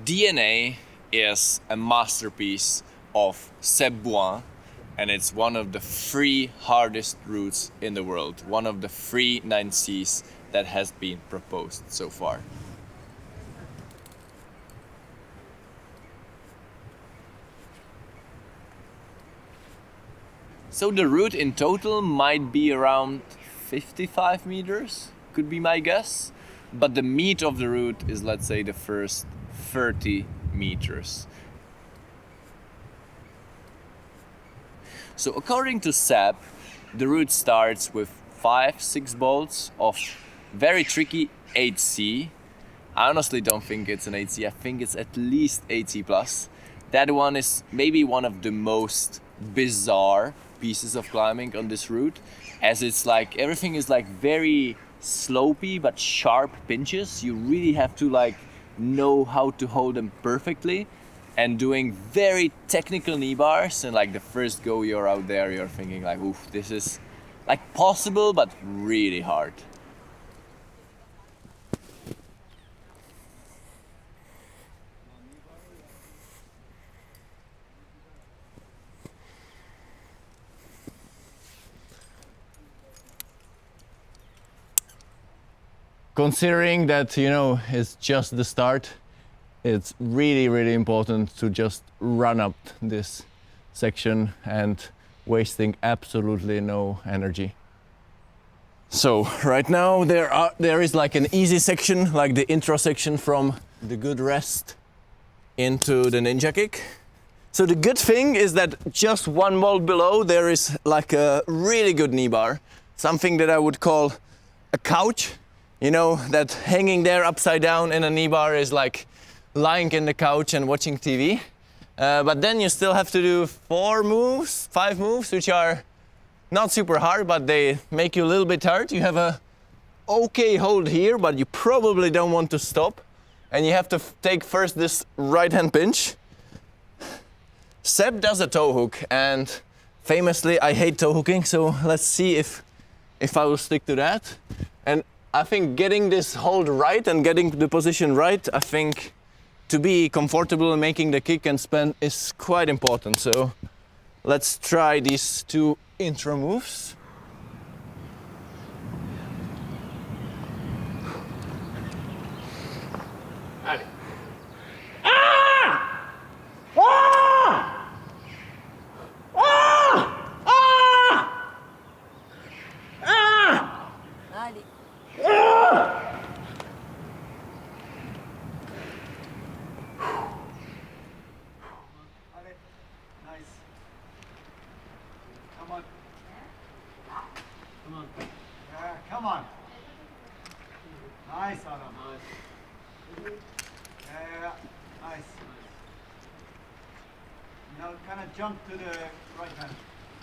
DNA is a masterpiece of Seb Bouin, and it's one of the 3 hardest routes in the world, one of the 3 9Cs that has been proposed so far. So the route in total might be around 55 meters, could be my guess. But the meat of the route is, let's say, the first 30 meters. So according to Seb, the route starts with 5-6 bolts of very tricky 8C. I honestly don't think it's an 8C, I think it's at least 8C plus. That one is maybe one of the most bizarre pieces of climbing on this route, as it's like everything is like very slopey but sharp pinches. You really have to like know how to hold them perfectly, and doing very technical knee bars, and like the first go you're out there, you're thinking like, oof, this is like possible but really hard. Considering that, you know, it's just the start, it's really important to just run up this section and wasting absolutely no energy. So right now there is like an easy section, like the intro section from the good rest into the ninja kick. So the good thing is that just 1 bolt below there is like a really good knee bar, something that I would call a couch. You know, that hanging there upside down in a knee bar is like lying in the couch and watching TV. But then you still have to do 5 moves, which are not super hard, but they make you a little bit tired. You have a okay hold here, but you probably don't want to stop. And you have to take first this right hand pinch. Seb does a toe hook, and famously I hate toe hooking, so let's see if I will stick to that. And I think getting this hold right and getting the position right, I think to be comfortable in making the kick and spin is quite important. So let's try these 2 intro moves. Allez. Ah! Ah! Ah! Ah! Ah! Allez. Nice. Come on. Come on. Yeah, come on. Nice, Adam. Nice. Yeah. Nice. Now kind of jump to the right hand.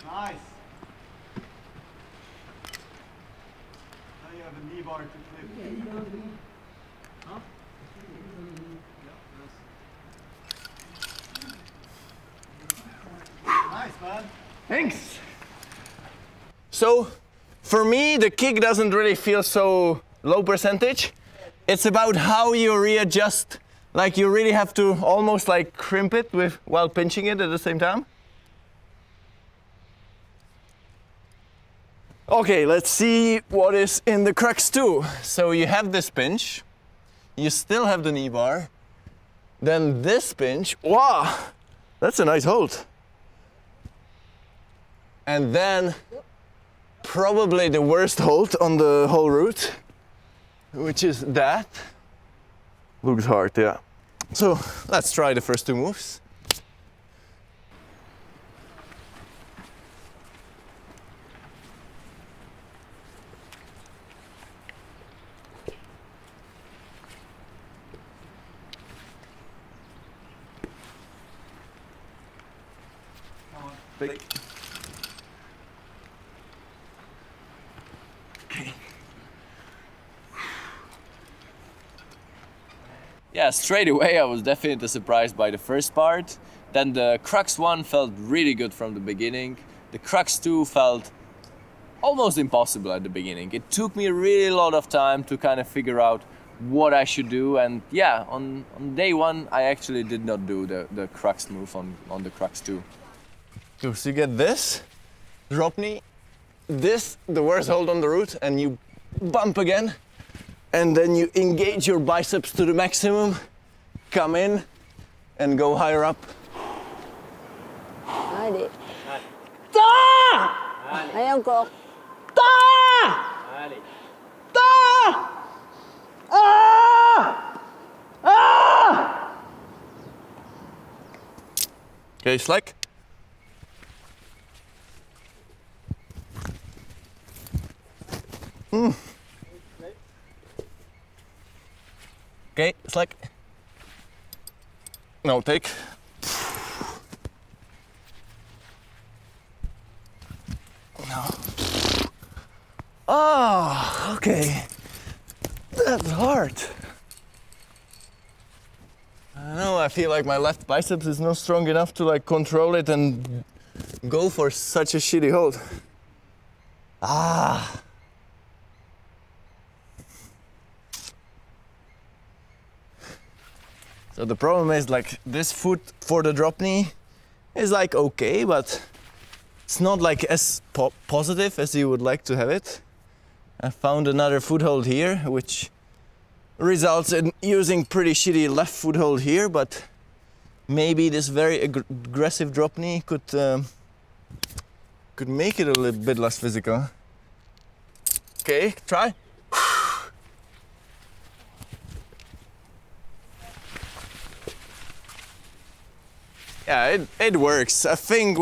Nice. Now you have a knee bar to flip. Huh? Nice, man. Thanks. So for me, the kick doesn't really feel so low percentage. It's about how you readjust. Like you really have to almost like crimp it while pinching it at the same time. Okay, let's see what is in the Crux 2. So you have this pinch, you still have the knee bar, then this pinch. Wow, that's a nice hold. And then probably the worst hold on the whole route, which is that. Looks hard, yeah. So let's try the first 2 moves. Okay. Yeah, straight away I was definitely surprised by the first part. Then the Crux 1 felt really good from the beginning. The Crux 2 felt almost impossible at the beginning. It took me really a lot of time to kind of figure out what I should do. And yeah, on day one, I actually did not do the crux move on the crux 2. So you get this, drop knee, this, the worst hold on the root, and you bump again. And then you engage your biceps to the maximum, come in, and go higher up. Allez. Ta! Allez, encore. Ta! Allez. Ta! Ah! Ah! Okay, slack. Okay, slack. No, take. No. Oh, okay. That's hard. I don't know, I feel like my left biceps is not strong enough to like control it and go for such a shitty hold. Ah. So the problem is like this foot for the drop knee is like okay, but it's not like as positive as you would like to have it. I found another foothold here, which results in using pretty shitty left foothold here, but maybe this very aggressive drop knee could make it a little bit less physical. Okay, try. Yeah, it works. I think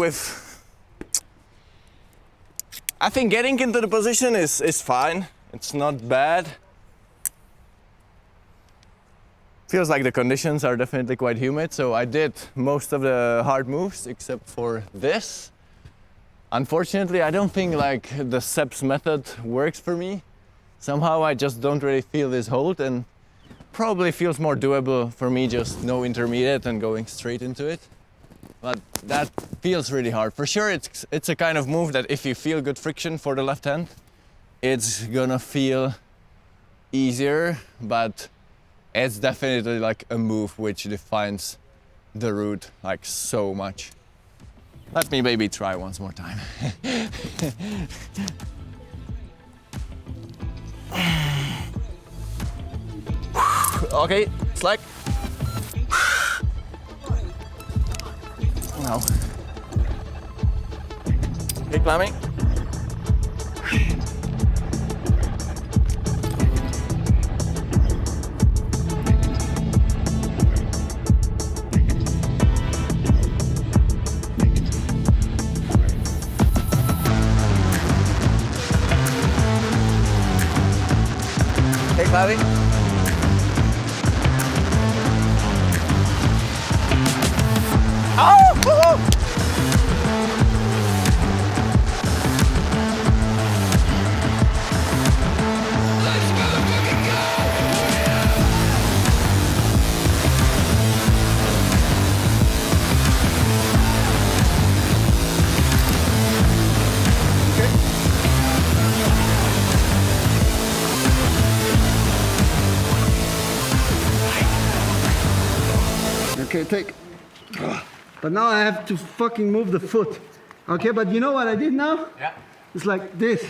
getting into the position is fine. It's not bad. Feels like the conditions are definitely quite humid, so I did most of the hard moves except for this. Unfortunately, I don't think like the Seb's method works for me. Somehow I just don't really feel this hold, and probably feels more doable for me just no intermediate and going straight into it. But that feels really hard. For sure, it's a kind of move that if you feel good friction for the left hand, it's gonna feel easier, but it's definitely like a move which defines the root like so much. Let me maybe try once more time. Okay, slack. No. Okay, climbing. Okay, climbing. Oh! Okay, take. But now I have to fucking move the foot. Okay, but you know what I did now? Yeah. It's like this.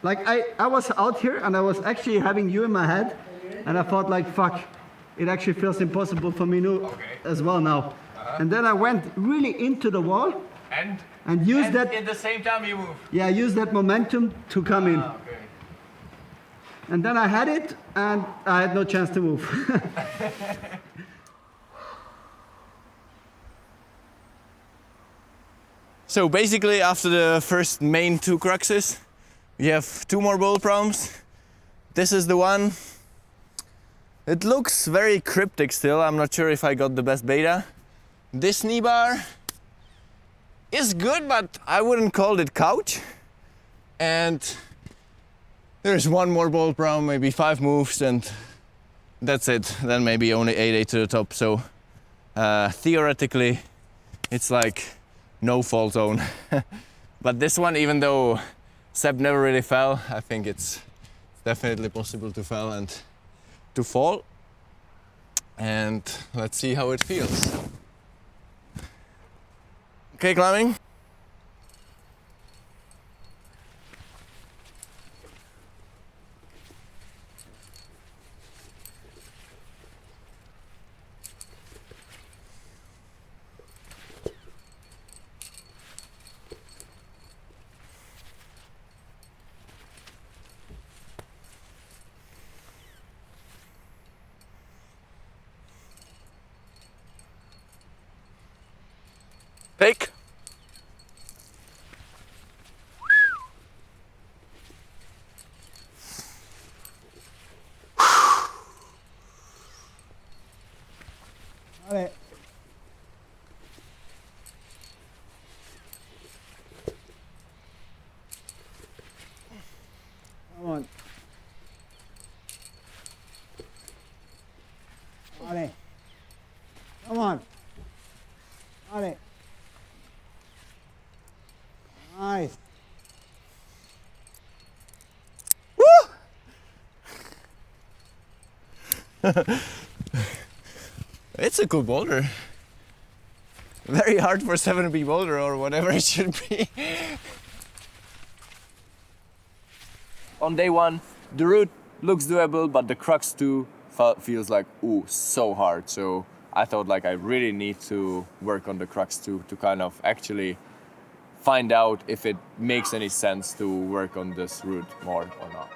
Like I was out here and I was actually having you in my head, and I thought like, fuck, it actually feels impossible for me as well now. And then I went really into the wall and used that. At the same time you move. Yeah, use that momentum to come in. Okay. And then I had it and I had no chance to move. So basically after the first main 2 cruxes, we have 2 more bowl problems. This is the one. It looks very cryptic still. I'm not sure if I got the best beta. This knee bar is good, but I wouldn't call it couch. And there's 1 more bowl problem, maybe 5 moves, and that's it. Then maybe only 8 to the top. So theoretically, it's like no fall zone. But this one, even though Seb never really fell, I think it's definitely possible to fail and to fall. And let's see how it feels. Okay, climbing. Take. Allez. Come on. Allez. Come on. Allez. Nice. It's a cool boulder. Very hard for 7B boulder or whatever it should be. On day 1, the route looks doable, but the Crux 2 feels like, ooh, so hard. So I thought like I really need to work on the Crux 2 to kind of actually find out if it makes any sense to work on this route more or not.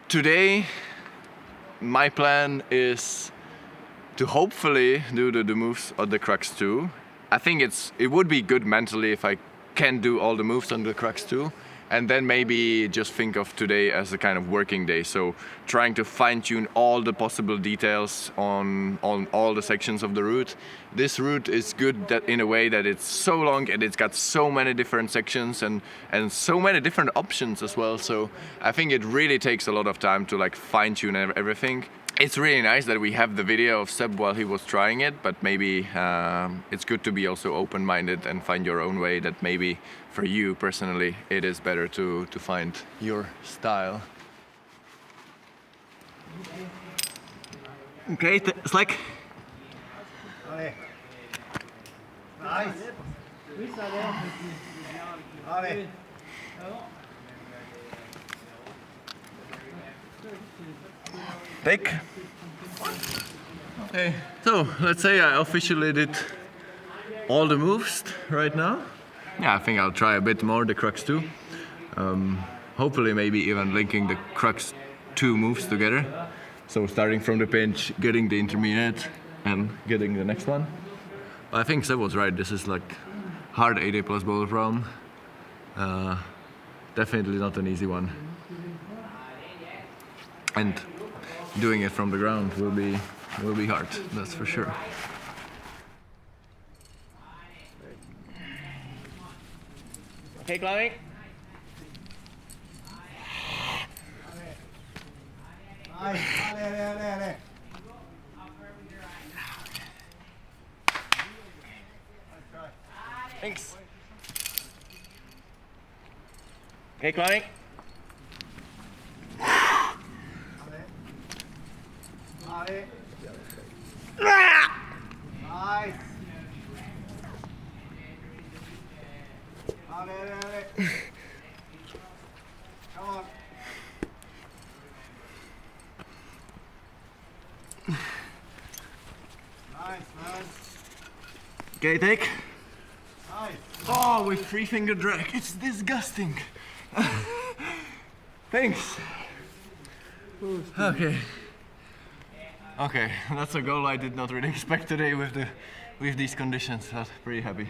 Today, my plan is to hopefully do the moves on the Crux 2. I think it would be good mentally if I can do all the moves on the Crux 2, and then maybe just think of today as a kind of working day. So trying to fine-tune all the possible details on all the sections of the route. This route is good that in a way that it's so long and it's got so many different sections and so many different options as well. So I think it really takes a lot of time to like fine-tune everything. It's really nice that we have the video of Seb while he was trying it, but maybe it's good to be also open-minded and find your own way, that maybe for you personally it is better to find your style. Okay, slack. Allez. Nice. Allez. Take. Okay, so let's say I officially did all the moves right now. Yeah, I think I'll try a bit more the Crux 2. Hopefully maybe even linking the Crux 2 moves together. So starting from the pinch, getting the intermediate and getting the next one. But I think Seb was right, this is like hard 80 plus boulder problem. Definitely not an easy one. And doing it from the ground will be hard, that's for sure. Okay, climbing. Thanks. Okay, climbing. Nice. Come on. Okay, take. Oh, with 3-finger drag. It's disgusting. Thanks. Okay. Okay, that's a goal I did not really expect today with these conditions. I was pretty happy.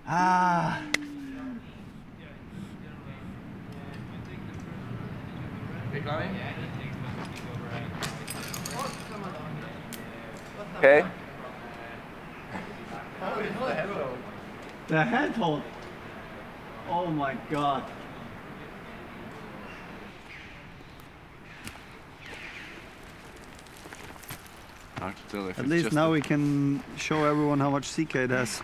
Ah. Okay. The handhold. Oh my god. At least now we can show everyone how much CK it has.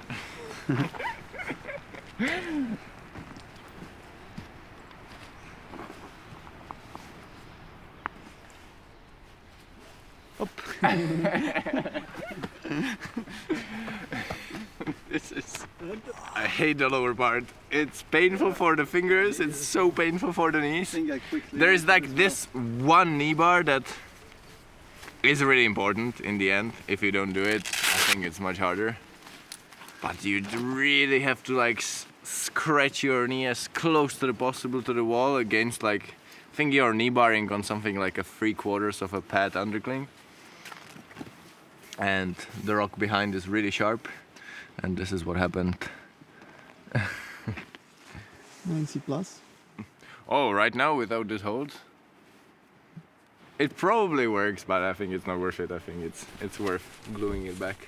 This is... I hate the lower part. It's painful for the fingers, it's so painful for the knees. There is like this one knee bar that is really important in the end. If you don't do it, I think it's much harder. But you really have to like scratch your knee as close to the possible to the wall against like, I think you're knee barring on something like a 3/4 of a pad undercling. And the rock behind is really sharp. And this is what happened. 90 plus. Oh, right now without this hold? It probably works, but I think it's not worth it. I think it's worth gluing it back.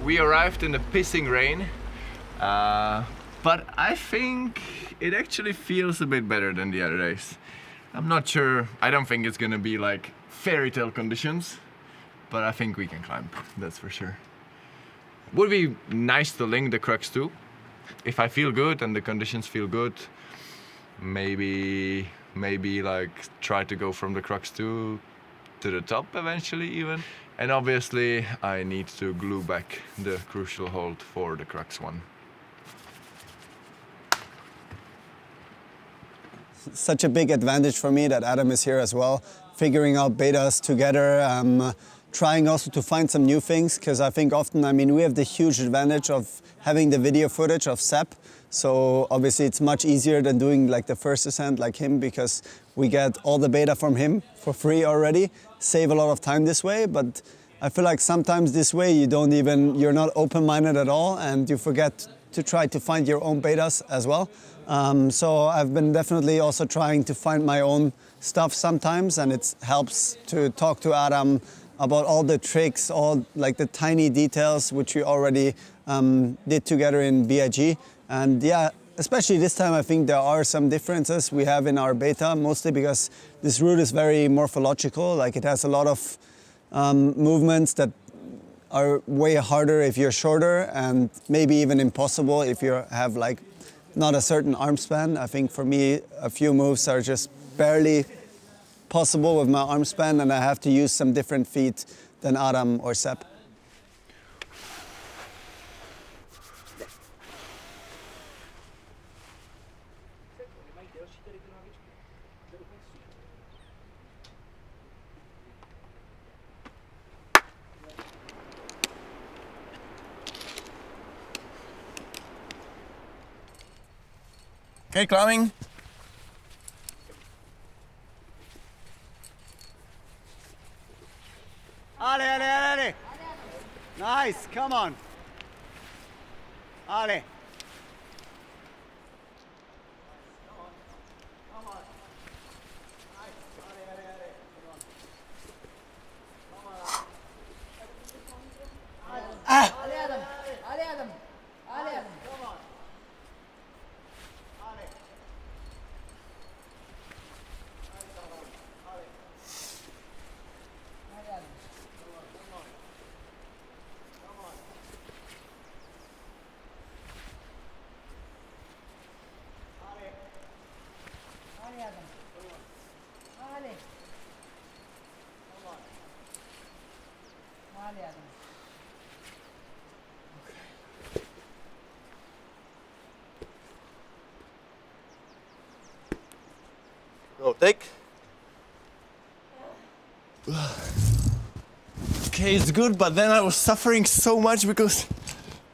We arrived in the pissing rain, but I think it actually feels a bit better than the other days. I'm not sure, I don't think it's gonna be like fairy tale conditions, but I think we can climb, that's for sure. Would be nice to link the Crux too. If I feel good and the conditions feel good, maybe like try to go from the Crux 2 to the top eventually even. And obviously I need to glue back the crucial hold for the Crux 1. Such a big advantage for me that Adam is here as well, figuring out betas together, trying also to find some new things, because I think often, I mean, we have the huge advantage of having the video footage of Seb, so obviously it's much easier than doing like the first ascent like him, because we get all the beta from him for free already, save a lot of time this way, but I feel like sometimes this way you're not open-minded at all and you forget to try to find your own betas as well. So I've been definitely also trying to find my own stuff sometimes, and it helps to talk to Adam about all the tricks, all like the tiny details which we already did together in BIG. And yeah, especially this time I think there are some differences we have in our beta, mostly because this route is very morphological, like it has a lot of movements that are way harder if you're shorter and maybe even impossible if you have like not a certain arm span. I think for me a few moves are just barely possible with my arm span, and I have to use some different feet than Adam or Seb. Okay, climbing. Ale. Nice, come on. Ale. Go, take. Okay, it's good, but then I was suffering so much because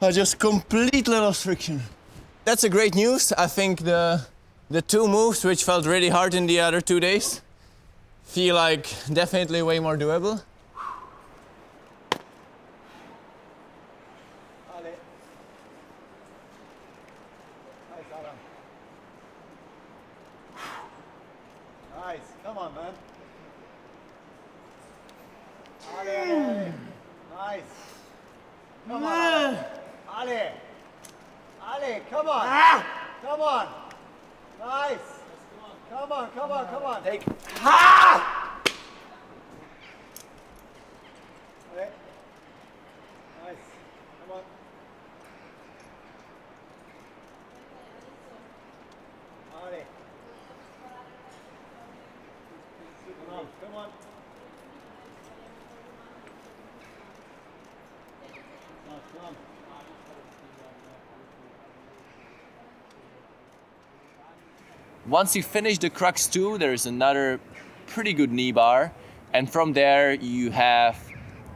I just completely lost friction. That's a great news. I think the two moves, which felt really hard in the other 2 days, feel like definitely way more doable. Nice, come on, man. Nice. Come on. Ale. Ale, come on. Come on. Nice. Come on, come on, come on. Take. Ha! Ale. Nice. Come on. Ale. Come on, come on. Come on. Once you finish the Crux 2, there is another pretty good knee bar, and from there you have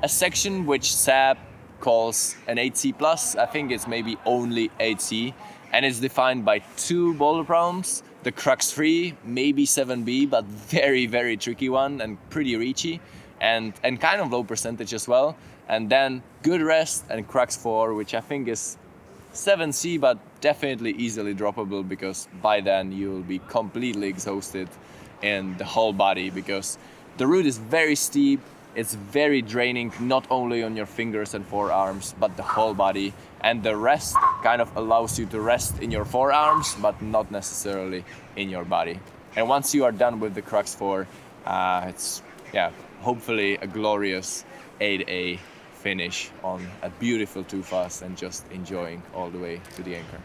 a section which Seb calls an 8C plus. I think it's maybe only 8C, and it's defined by 2 boulder problems, the Crux 3, maybe 7B, but very, very tricky one and pretty reachy, and kind of low percentage as well. And then good rest and Crux 4, which I think is 7C, but definitely easily droppable, because by then you will be completely exhausted in the whole body, because the route is very steep, it's very draining, not only on your fingers and forearms, but the whole body. And the rest kind of allows you to rest in your forearms, but not necessarily in your body. And once you are done with the Crux 4, it's, yeah, hopefully a glorious 8A finish on a beautiful 2 fast and just enjoying all the way to the anchor.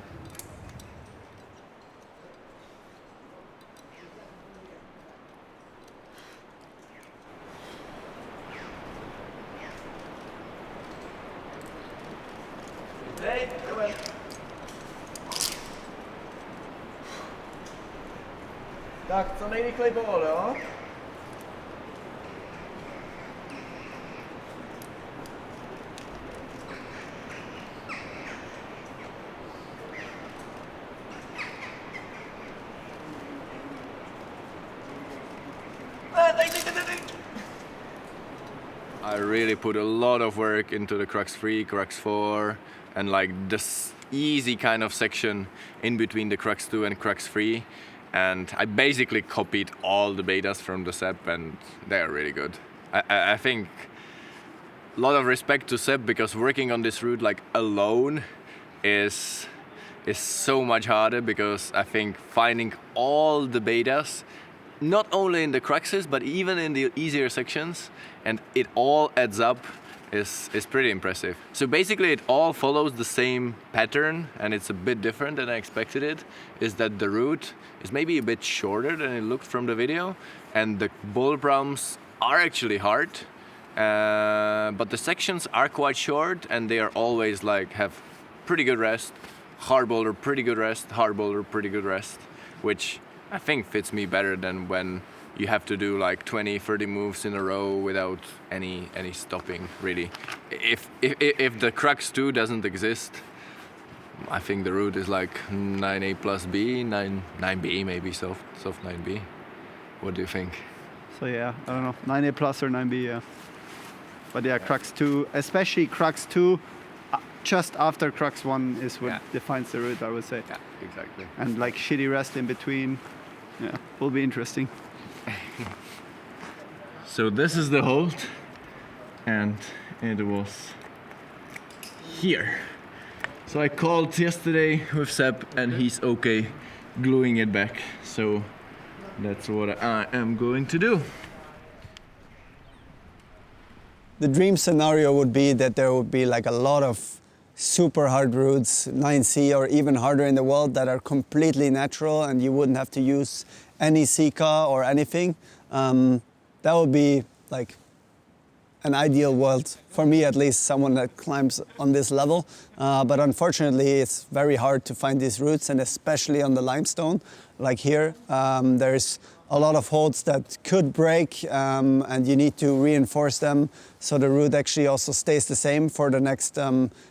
Tak, co nejrychleji pomalu, jo? I really put a lot of work into the Crux 3, Crux 4, and like this easy kind of section in between the Crux 2 and Crux 3. And I basically copied all the betas from the Seb, and they're really good. I think a lot of respect to Seb, because working on this route like alone is so much harder, because I think finding all the betas, not only in the cruxes but even in the easier sections, and it all adds up, is pretty impressive. So basically it all follows the same pattern, and it's a bit different than I expected it, is that the route is maybe a bit shorter than it looked from the video, and the boulder problems are actually hard, but the sections are quite short, and they are always like have pretty good rest, hard boulder, pretty good rest, hard boulder, pretty good rest, which I think fits me better than when you have to do like 20, 30 moves in a row without any stopping, really. If the Crux 2 doesn't exist, I think the route is like 9A plus B, 9B maybe, soft 9B. What do you think? So yeah, I don't know, 9A plus or 9B, yeah. But yeah, Crux 2, especially Crux 2, just after Crux 1 is what defines the route, I would say. Yeah, exactly. And like shitty rest in between, yeah, will be interesting. So this is the hold, and it was here. So I called yesterday with Seb, and he's okay gluing it back. So that's what I am going to do. The dream scenario would be that there would be like a lot of super hard routes, 9C or even harder in the world, that are completely natural and you wouldn't have to use any Sika or anything. That would be like an ideal world, for me at least, someone that climbs on this level. But unfortunately, it's very hard to find these routes, and especially on the limestone, like here, there's a lot of holds that could break, and you need to reinforce them so the route actually also stays the same for the next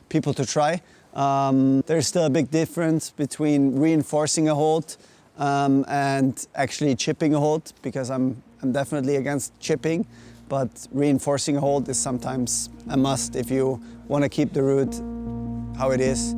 people to try. There's still a big difference between reinforcing a hold and actually chipping a hold, because I'm definitely against chipping, but reinforcing a hold is sometimes a must if you want to keep the route how it is.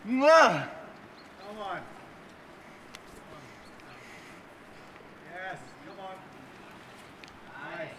Come on. Yes, come on. Nice.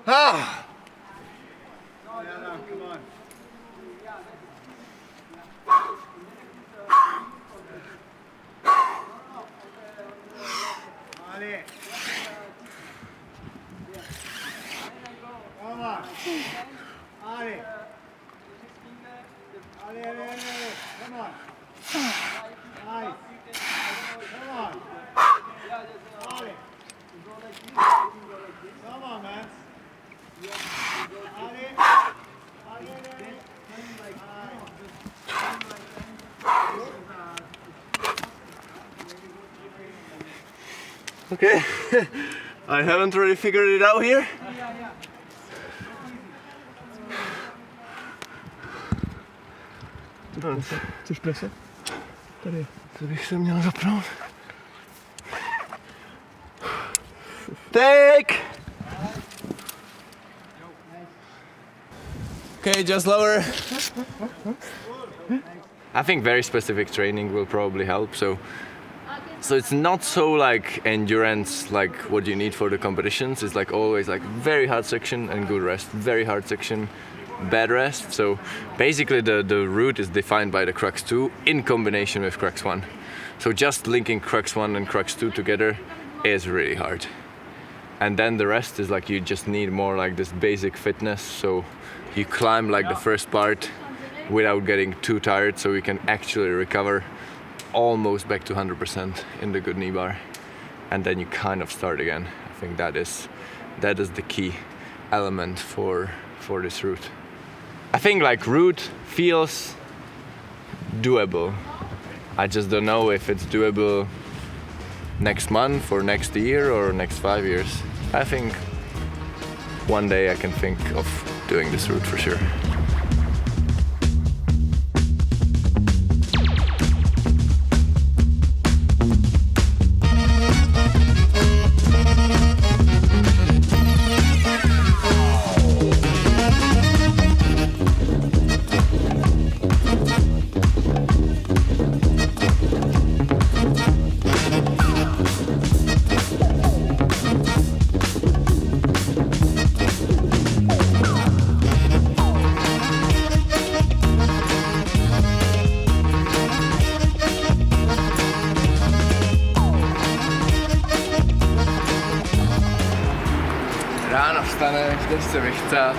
Ah! No, come on. Ali. Come on. Ali. Ali, come on. Nice. Come on. Ali. Come on, man. Okay, I haven't really figured it out here. Chceš plesat? Tady. To bych se měl zapnout. Take! Okay, just lower. I think very specific training will probably help. So it's not so like endurance, like what you need for the competitions. It's like always like very hard section and good rest, very hard section, bad rest. So basically the route is defined by the Crux 2 in combination with Crux 1. So just linking Crux 1 and Crux 2 together is really hard. And then the rest is like you just need more like this basic fitness. So you climb like the first part without getting too tired, so you can actually recover almost back to 100% in the good knee bar, and then you kind of start again. I think that is the key element for this route. I think like route feels doable. I just don't know if it's doable next month or next year or next 5 years. I think one day I can think of doing this route for sure. Ráno vstaneš, jdeš se vychcat,